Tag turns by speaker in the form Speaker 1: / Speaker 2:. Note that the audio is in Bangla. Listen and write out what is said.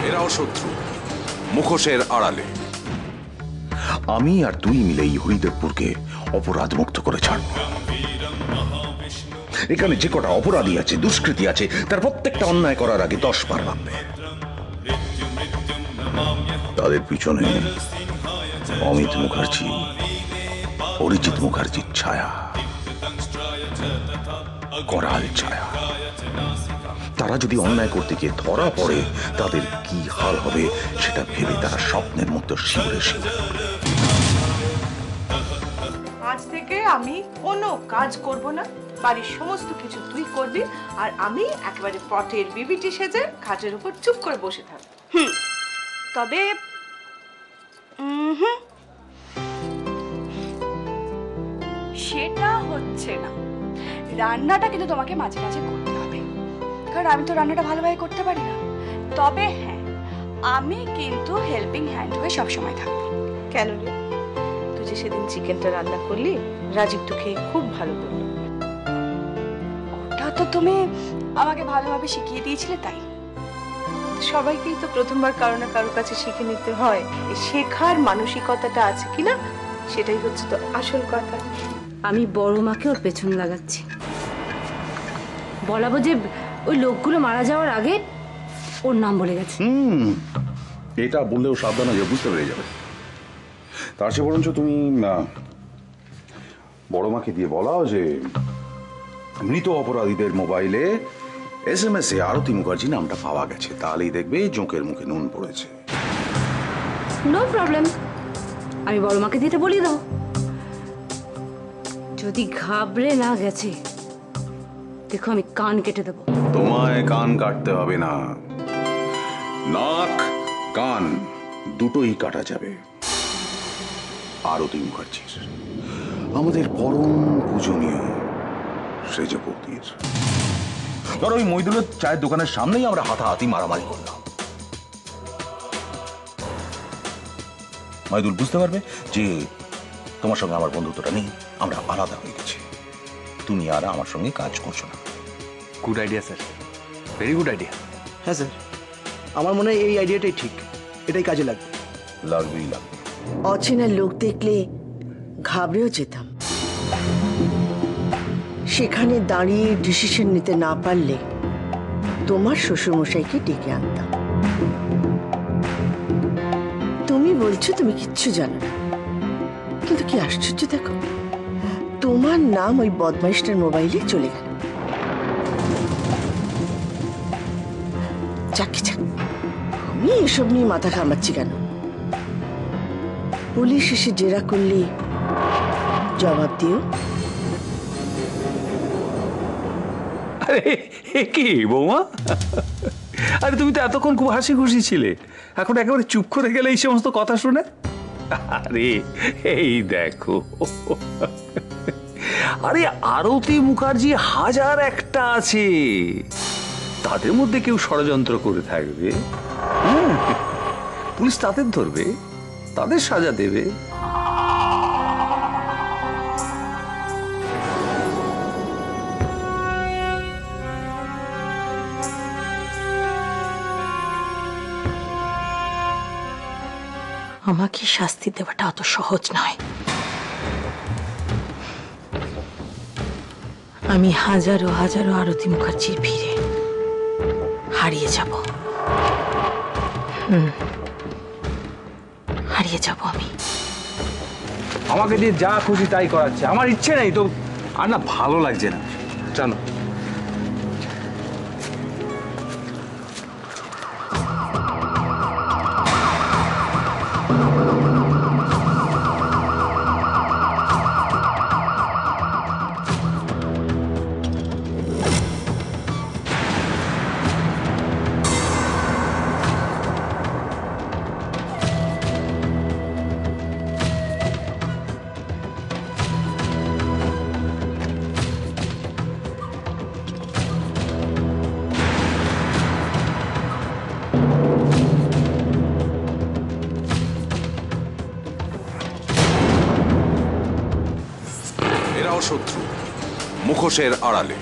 Speaker 1: এরাও শত্রু, মুখোশের আড়ালে।
Speaker 2: আমি আর তুই মিলে এই হরিদেবপুরকে অপরাধ মুক্ত করে ছাড়ব। এখানে যে কটা অপরাধী আছে, দুষ্কৃতী আছে, তার প্রত্যেকটা অন্যায় করার আগে 10 বার ভাববে। তাদের পিছনে অমিত মুখার্জি, অরিজিৎ মুখার্জির ছায়া, করাল ছায়া। তারা যদি অন্যায় করতে গিয়ে ধরা পড়ে তাদের কি হাল হবে সেটা ভেবে তারা স্বপ্নের মতো শিউরে শিউরে।
Speaker 3: আজ থেকে আমি কোনো কাজ করব না, বাড়ির সমস্ত কিছু তুই করবি, আর আমি একেবারে পটের বিবিটি সেজে খাটের উপর চুপ করে বসে থাকবো।
Speaker 4: তবে সেটা হচ্ছে না। রান্নাটা কিন্তু তোমাকে মাঝে মাঝে করতে হবে, কারণ আমি তো রান্নাটা ভালোভাবে করতে পারি না। তবে হ্যাঁ, আমি কিন্তু হেল্পিং হ্যান্ড হয়ে সবসময় থাকবো।
Speaker 3: কেন রে? তুই যে সেদিন চিকেনটা রান্না করলি, রাজীব তো খেয়ে খুব ভালো বললো।
Speaker 4: ওটা তো তুমি আমাকে ভালোভাবে শিখিয়ে দিয়েছিলে, তাই।
Speaker 3: সবাইকেই তো প্রথমবার কারো না কারোর কাছে শিখে নিতে হয়। এই শেখার মানসিকতাটা আছে কিনা, সেটাই হচ্ছে তো আসল কথা।
Speaker 5: আমি বড় মাকে ওর পেছন লাগাচ্ছি, বলাবো যে ওই লোকগুলো মারা যাওয়ার আগে ওর নাম বলে গেছে।
Speaker 2: এটা বললেও সাবধান হয়ে বুঝতে পেরে যাবে। তার চেয়ে বরঞ্চ তুমি বড় মাকে দিয়ে বলাও যে মৃত অপরাধীদের মোবাইলে SMS এ আরতি মুখার্জি নামটা পাওয়া গেছে, তাহলেই দেখবে জোঁকের মুখে নুন পড়েছে।
Speaker 5: নো প্রবলেম, আমি বড় মাকে দিয়ে বলিয়ে দাও। যদি ঘাবড়ে না গেছে, দেখো আমি কান কেটে দেবো।
Speaker 2: তোমায় কান কাটতে হবে না, নাক কান দুটোই কাটা যাবে। আরতি মুখার্জির, আমাদের পরম পূজনীয় সেজবতীর। ধরো ওই মইদুলের চায়ের দোকানের সামনেই আমরা হাতাহাতি মারামারি করলাম। মইদুল বুঝতে পারবে যে তোমার সঙ্গে আমার বন্ধুত্বটা নেই, আমরা আলাদা হয়ে গেছি, তুমি আর আমার সঙ্গে কাজ করছো না।
Speaker 6: Good idea sir, very good idea.
Speaker 7: হ্যাঁ স্যার, আমার মনে হয় এই আইডিয়াটাই ঠিক, এটাই কাজে লাগবে।
Speaker 2: লাগবেই লাগবে।
Speaker 8: অচেনা লোক দেখলে ঘাবড়েও যেতাম, সেখানে দাঁড়িয়ে ডিসিশন নিতে না পারলে তোমার শ্বশুরমশাইকে ডেকে আনতাম। তুমি বলছো তুমি কিচ্ছু জানো না, কিন্তু কি আশ্চর্য দেখো, তোমার নাম ওই বদমাইশটার মোবাইলে চলে গেল। যাকে যাক, আমি এসব নিয়ে মাথা ঘামাচ্ছি কেন? পুলিশ এসে জেরা করলে জবাব দিও।
Speaker 6: আরে কি বৌমা, আরে তুমি তো এতক্ষণ খুব হাসি খুশি ছিলে, এখন একেবারে চুপ করে গেলে এই সমস্ত কথা শুনে। আরে এই দেখো, আরে আরতি মুখার্জি হাজার একটা আছে, তাদের মধ্যে কেউ ষড়যন্ত্র করে থাকবে, পুলিশ তাদের ধরবে, তাদের সাজা দেবে।
Speaker 8: আমাকে শাস্তি দেওয়াটা অত সহজ নয়। আমি হাজারো হাজারো আরতি মুখার্জির ভিড়ে হারিয়ে যাব। হারিয়ে যাব আমি।
Speaker 6: আমাকে দিয়ে যা খুশি তাই করাচ্ছে, আমার ইচ্ছে নেই তো, আর না ভালো লাগছে না। চলো।
Speaker 1: এরাও শত্রু, মুখোশের আড়ালে।